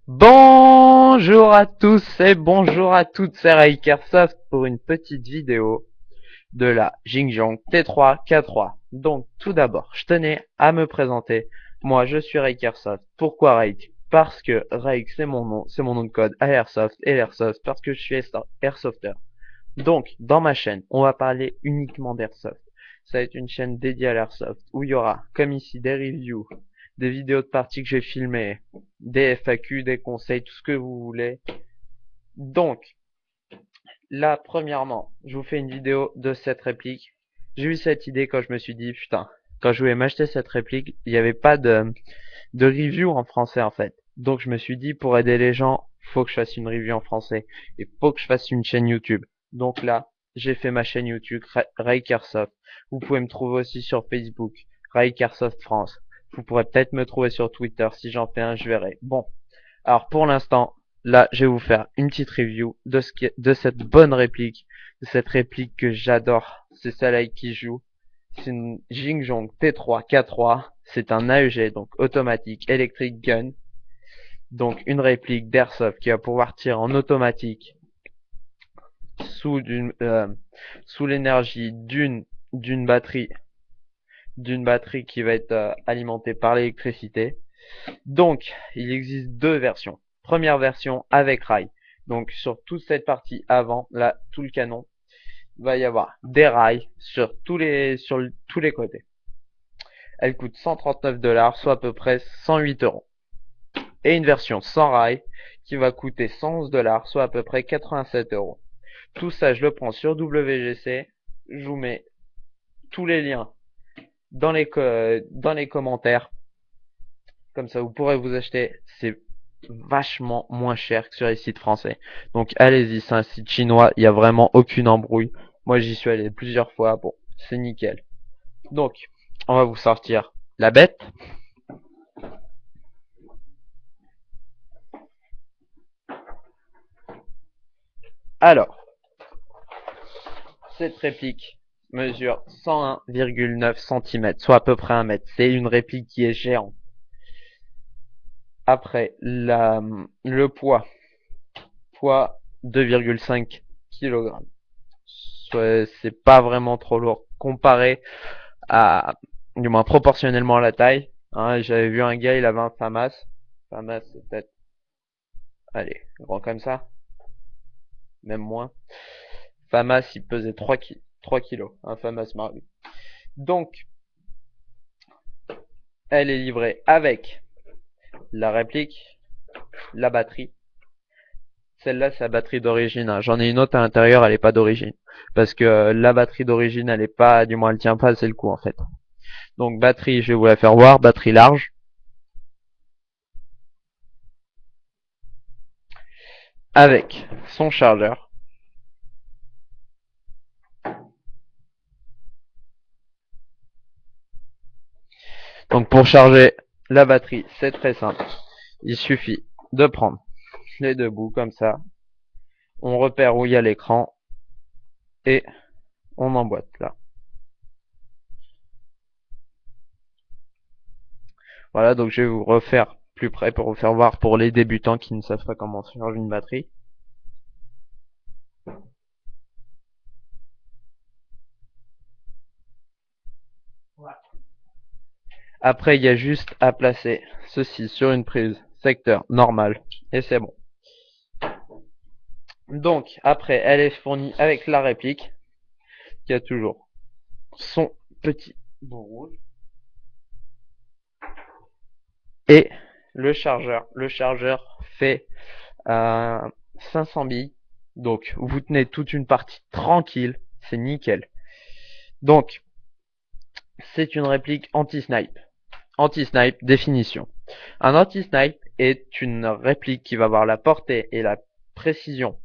Bonjour à tous et bonjour à toutes, c'est Raykersoft pour une petite vidéo de la Xinjiang T3 K3. Donc tout d'abord, je tenais à me présenter. Moi, je suis Raykersoft. Pourquoi Rayk? Parce que Rayk c'est mon nom de code à Airsoft et l'Airsoft parce que je suis Airsofter. Donc, dans ma chaîne, on va parler uniquement d'Airsoft. Ça va être une chaîne dédiée à l'Airsoft où il y aura, comme ici, des reviews, des vidéos de parties que j'ai filmées, des FAQ, des conseils, tout ce que vous voulez. Donc, là, premièrement, je vous fais une vidéo de cette réplique. J'ai eu cette idée quand je me suis dit, putain, quand je voulais m'acheter cette réplique, il n'y avait pas de review en français en fait. Donc je me suis dit, pour aider les gens, faut que je fasse une review en français. Et faut que je fasse une chaîne YouTube. Donc là, j'ai fait ma chaîne YouTube, Raykersoft. Vous pouvez me trouver aussi sur Facebook, Raykersoft France. Vous pourrez peut-être me trouver sur Twitter. Si j'en fais un, je verrai. Bon. Alors pour l'instant, là, je vais vous faire une petite review de cette bonne réplique. De cette réplique que j'adore. C'est celle-là qui joue. C'est une Xinjiang T3 K3. C'est un AEG, donc automatique electric gun. Donc une réplique d'Airsoft qui va pouvoir tirer en automatique sous sous l'énergie d'une batterie qui va être alimentée par l'électricité. Donc il existe deux versions. Première version avec rail. Donc sur toute cette partie avant, là tout le canon, il va y avoir des rails sur tous les côtés. Elle coûte 139 $, soit à peu près 108 euros. Et une version sans rail qui va coûter 111 $, soit à peu près 87 euros. Tout ça, je le prends sur WGC. Je vous mets tous les liens dans les commentaires. Comme ça, vous pourrez vous acheter. C'est vachement moins cher que sur les sites français. Donc allez-y, c'est un site chinois. Il n'y a vraiment aucune embrouille. Moi, j'y suis allé plusieurs fois. Bon, c'est nickel. Donc, on va vous sortir la bête. Alors, cette réplique mesure 101,9 cm, soit à peu près 1 mètre. C'est une réplique qui est géante. Après, le poids 2,5 kg. C'est pas vraiment trop lourd comparé à, du moins proportionnellement à la taille. Hein, j'avais vu un gars, il avait un FAMAS. FAMAS, c'est peut-être, allez, grand comme ça, même moins. FAMAS, il pesait 3 kilos, un FAMAS Marley. Donc, elle est livrée avec la réplique, la batterie. Celle-là, c'est la batterie d'origine. Hein. J'en ai une autre à l'intérieur, elle est pas d'origine. Parce que la batterie d'origine, elle est pas, du moins, elle tient pas, c'est le coup, en fait. Donc, batterie, je vais vous la faire voir, batterie large. Avec son chargeur. Donc, pour charger la batterie, c'est très simple. Il suffit de prendre les deux bouts comme ça. On repère où il y a l'écran. Et on emboîte là. Voilà, donc je vais vous refaire plus près pour vous faire voir pour les débutants qui ne savent pas comment charger une batterie. Après, il y a juste à placer ceci sur une prise secteur normal et c'est bon. Donc, après, elle est fournie avec la réplique qui a toujours son petit bout rouge et le chargeur. Le chargeur fait 500 billes. Donc, vous tenez toute une partie tranquille. C'est nickel. Donc, c'est une réplique anti-snipe. Anti-snipe, définition. Un anti-snipe est une réplique qui va avoir la portée et la précision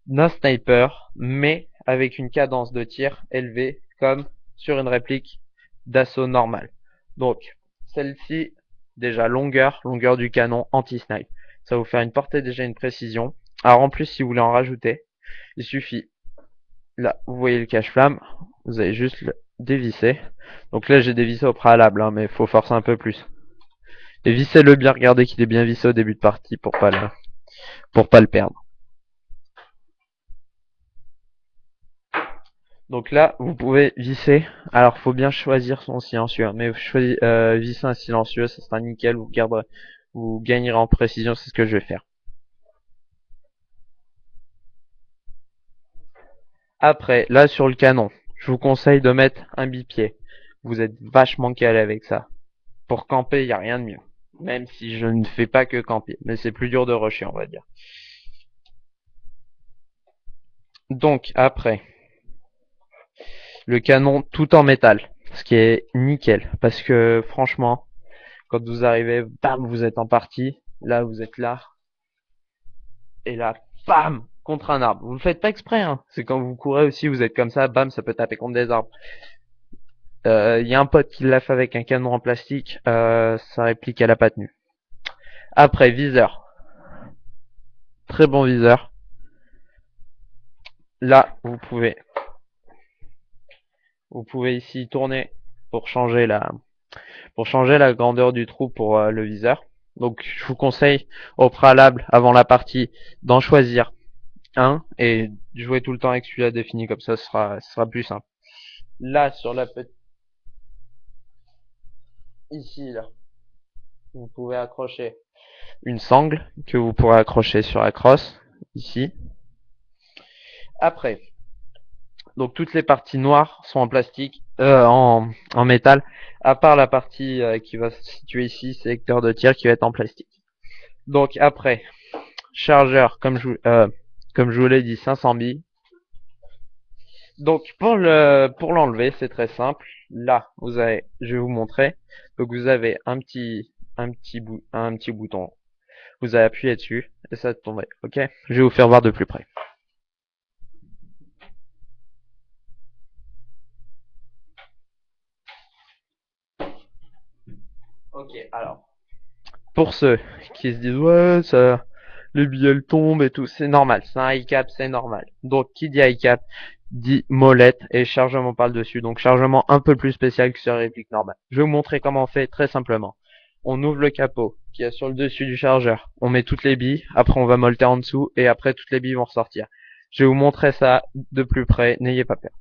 d'un sniper, mais avec une cadence de tir élevée comme sur une réplique d'assaut normale. Donc, celle-ci, déjà longueur du canon anti-snipe. Ça va vous faire une portée, déjà une précision. Alors en plus, si vous voulez en rajouter, il suffit, là, vous voyez le cache-flamme, vous allez juste le dévisser. Donc là, j'ai dévissé au préalable, hein, mais il faut forcer un peu plus. Et vissez-le bien, regardez qu'il est bien vissé au début de partie pour pas le perdre. Donc là, vous pouvez visser. Alors, faut bien choisir son silencieux, hein, mais visser un silencieux, ça sera nickel. Vous gagnerez en précision. C'est ce que je vais faire. Après, là sur le canon, je vous conseille de mettre un bipied. Vous êtes vachement calé avec ça. Pour camper, il n'y a rien de mieux. Même si je ne fais pas que camper, mais c'est plus dur de rusher, on va dire. Donc après, le canon tout en métal, ce qui est nickel, parce que franchement, quand vous arrivez, bam, vous êtes en partie. Là, vous êtes là, et là, bam, contre un arbre. Vous le faites pas exprès, hein. C'est quand vous courez aussi, vous êtes comme ça, bam, ça peut taper contre des arbres. Y a un pote qui l'a fait avec un canon en plastique, sa réplique elle a pas tenu. Après, viseur. Très bon viseur. Là, vous pouvez ici tourner pour changer la grandeur du trou pour le viseur. Donc, je vous conseille au préalable, avant la partie, d'en choisir un et jouer tout le temps avec celui-là défini, comme ça, ce sera plus simple. Là, sur la petite, ici, là, vous pouvez accrocher une sangle que vous pourrez accrocher sur la crosse, ici. Après, donc toutes les parties noires sont en plastique, en métal, à part la partie qui va se situer ici, sélecteur de tir, qui va être en plastique. Donc après, chargeur, comme je vous l'ai dit, 500 billes. Donc pour l'enlever, c'est très simple. Là, je vais vous montrer. Donc vous avez un petit bouton. Vous allez appuyer dessus et ça va tomber. Ok. Je vais vous faire voir de plus près. Ok. Alors, pour ceux qui se disent ouais, ça, les billets elles tombent et tout, c'est normal. C'est un high cap, c'est normal. Donc qui dit high cap dit molette et chargement par le dessus. Donc chargement un peu plus spécial que sur la réplique normale. Je vais vous montrer comment on fait très simplement. On ouvre le capot qui est sur le dessus du chargeur. On met toutes les billes. Après on va molleter en dessous et après toutes les billes vont ressortir. Je vais vous montrer ça de plus près. N'ayez pas peur.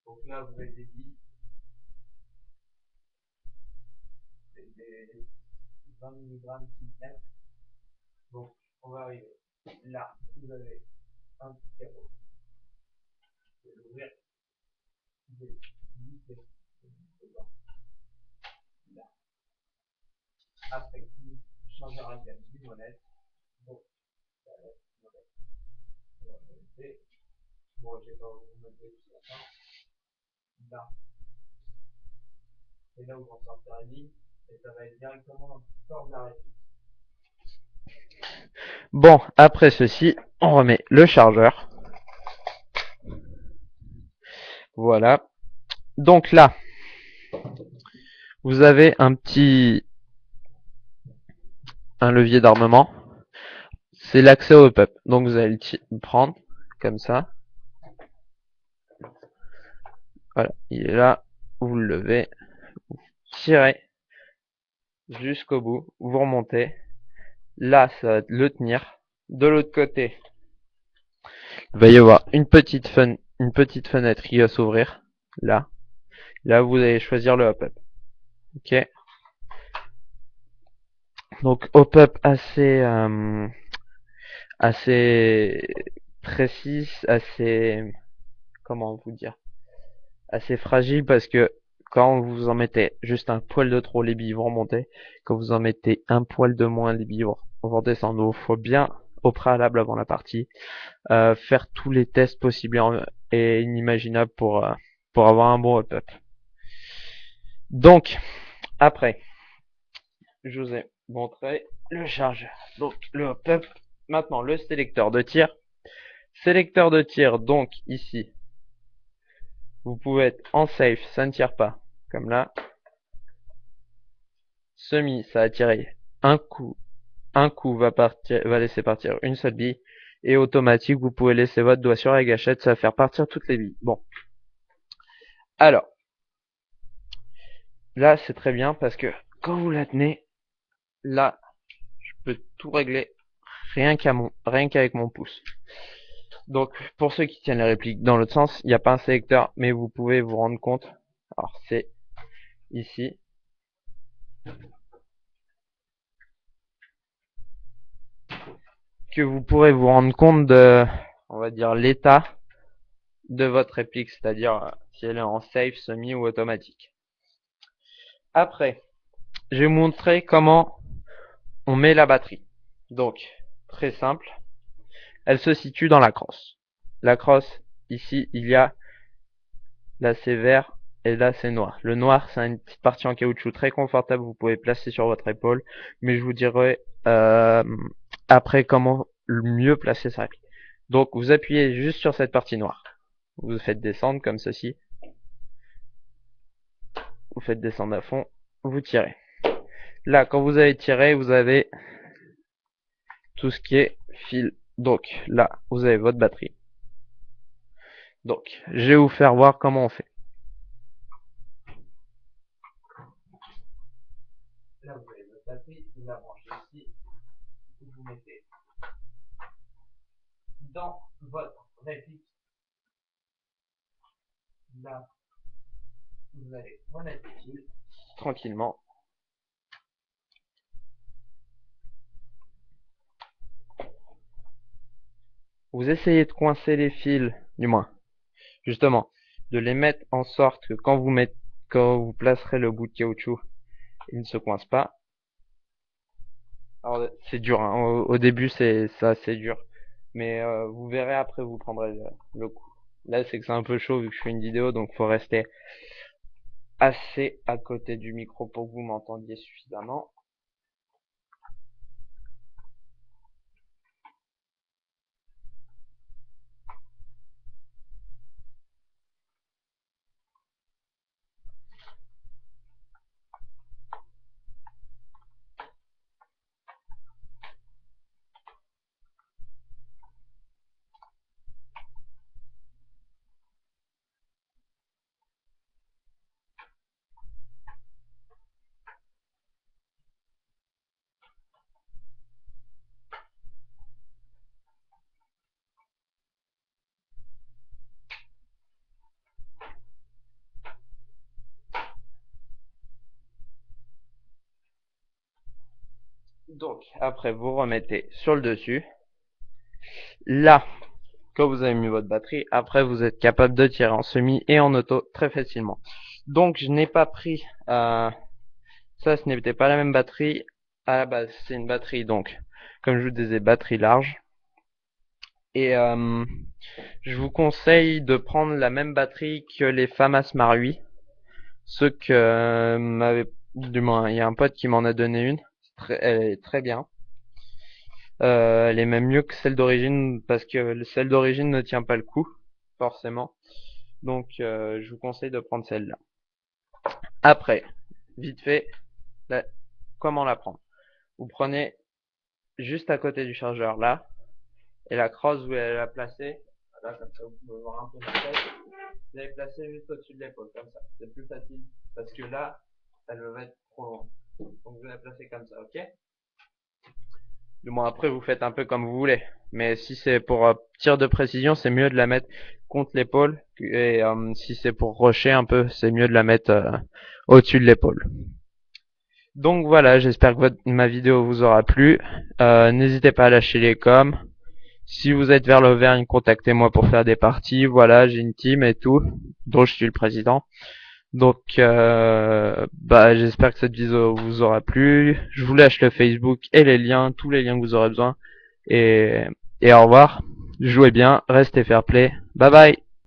Donc là vous avez des billes. Des 20 mg qui mettent. Donc on va arriver. Là, vous avez un petit capot. Vous pouvez l'ouvrir. Vous pouvez glisser dedans. Là. Après, vous changez la gamme du monnaie. Donc, ça va être monnaie. On va connecter. Bon, je vais pas vous montrer tout la fin. Là. Et là, vous en sortir la ligne. Et ça va être directement dans le port de la réplique. Bon, après ceci, on remet le chargeur. Voilà. Donc là, vous avez un levier d'armement. C'est l'accès au hop-up. Donc vous allez le prendre comme ça. Voilà, il est là. Vous le levez, vous tirez jusqu'au bout, vous remontez. Là, ça va le tenir. De l'autre côté, il va y avoir une petite fenêtre qui va s'ouvrir. Là. Là, vous allez choisir le hop-up. Ok. Donc, hop-up assez précis, comment vous dire, assez fragile parce que quand vous en mettez juste un poil de trop, les billes vont remonter. Quand vous en mettez un poil de moins, les billes vont redescendre. Donc, faut bien, au préalable avant la partie, faire tous les tests possibles et inimaginables pour avoir un bon hop-up. Donc, après, je vous ai montré le chargeur. Donc, le hop-up. Maintenant, le sélecteur de tir. Sélecteur de tir, donc ici, vous pouvez être en safe, ça ne tire pas, comme là. Semi, ça a tiré un coup. Un coup va laisser partir une seule bille. Et automatique, vous pouvez laisser votre doigt sur la gâchette, ça va faire partir toutes les billes. Bon. Alors, Là, c'est très bien parce que quand vous la tenez, là, je peux tout régler rien qu'avec mon pouce. Donc, pour ceux qui tiennent les répliques dans l'autre sens, il n'y a pas un sélecteur, mais vous pouvez vous rendre compte. Alors, c'est ici. Que vous pourrez vous rendre compte de, on va dire, l'état de votre réplique, c'est-à-dire si elle est en safe, semi ou automatique. Après, je vais vous montrer comment on met la batterie. Donc, très simple, elle se situe dans la crosse. La crosse, ici, il y a, là c'est vert et là c'est noir. Le noir, c'est une petite partie en caoutchouc très confortable, vous pouvez placer sur votre épaule, mais je vous dirai après comment mieux placer sa réplique. Donc, vous appuyez juste sur cette partie noire. Vous faites descendre comme ceci. Vous faites descendre à fond. Vous tirez. Là, quand vous avez tiré, vous avez tout ce qui est fil. Donc, là, vous avez votre batterie. Donc, je vais vous faire voir comment on fait. Là, vous avez votre batterie. Vous la branchez ici. Vous mettez dans votre réplique. Là, vous allez remettre les fils tranquillement. Vous essayez de coincer les fils, du moins, justement, de les mettre en sorte que quand vous placerez le bout de caoutchouc, il ne se coince pas. Alors c'est dur, hein. Au début c'est assez dur, mais vous verrez après, vous prendrez le coup. Là c'est que c'est un peu chaud vu que je fais une vidéo, donc faut rester assez à côté du micro pour que vous m'entendiez suffisamment. Donc après vous remettez sur le dessus. Là, quand vous avez mis votre batterie, après vous êtes capable de tirer en semi et en auto très facilement. Donc je n'ai pas pris ça, ce n'était pas la même batterie à la base. C'est une batterie donc, comme je vous disais, batterie large. Et je vous conseille de prendre la même batterie que les FAMA Smart 8. Ceux que m'avait, du moins, il y a un pote qui m'en a donné une. Elle est très bien. Elle est même mieux que celle d'origine parce que celle d'origine ne tient pas le coup, forcément. Donc, je vous conseille de prendre celle-là. Après, vite fait, la, comment la prendre? Vous prenez juste à côté du chargeur là, et la crosse vous allez la placer. Là, comme ça, vous pouvez voir un peu la tête. Vous allez placer juste au-dessus de l'épaule, comme ça. C'est plus facile parce que là, elle va être trop loin. Donc, vous la placez comme ça, ok? Du moins, après, vous faites un peu comme vous voulez. Mais si c'est pour tir de précision, c'est mieux de la mettre contre l'épaule. Et si c'est pour rusher un peu, c'est mieux de la mettre au-dessus de l'épaule. Donc voilà, j'espère que ma vidéo vous aura plu. N'hésitez pas à lâcher les coms. Si vous êtes vers l'Auvergne, contactez-moi pour faire des parties. Voilà, j'ai une team et tout, dont je suis le président. Donc, j'espère que cette vidéo vous aura plu. Je vous lâche le Facebook et les liens, tous les liens que vous aurez besoin. Et, et au revoir. Jouez bien, restez fair play. Bye bye.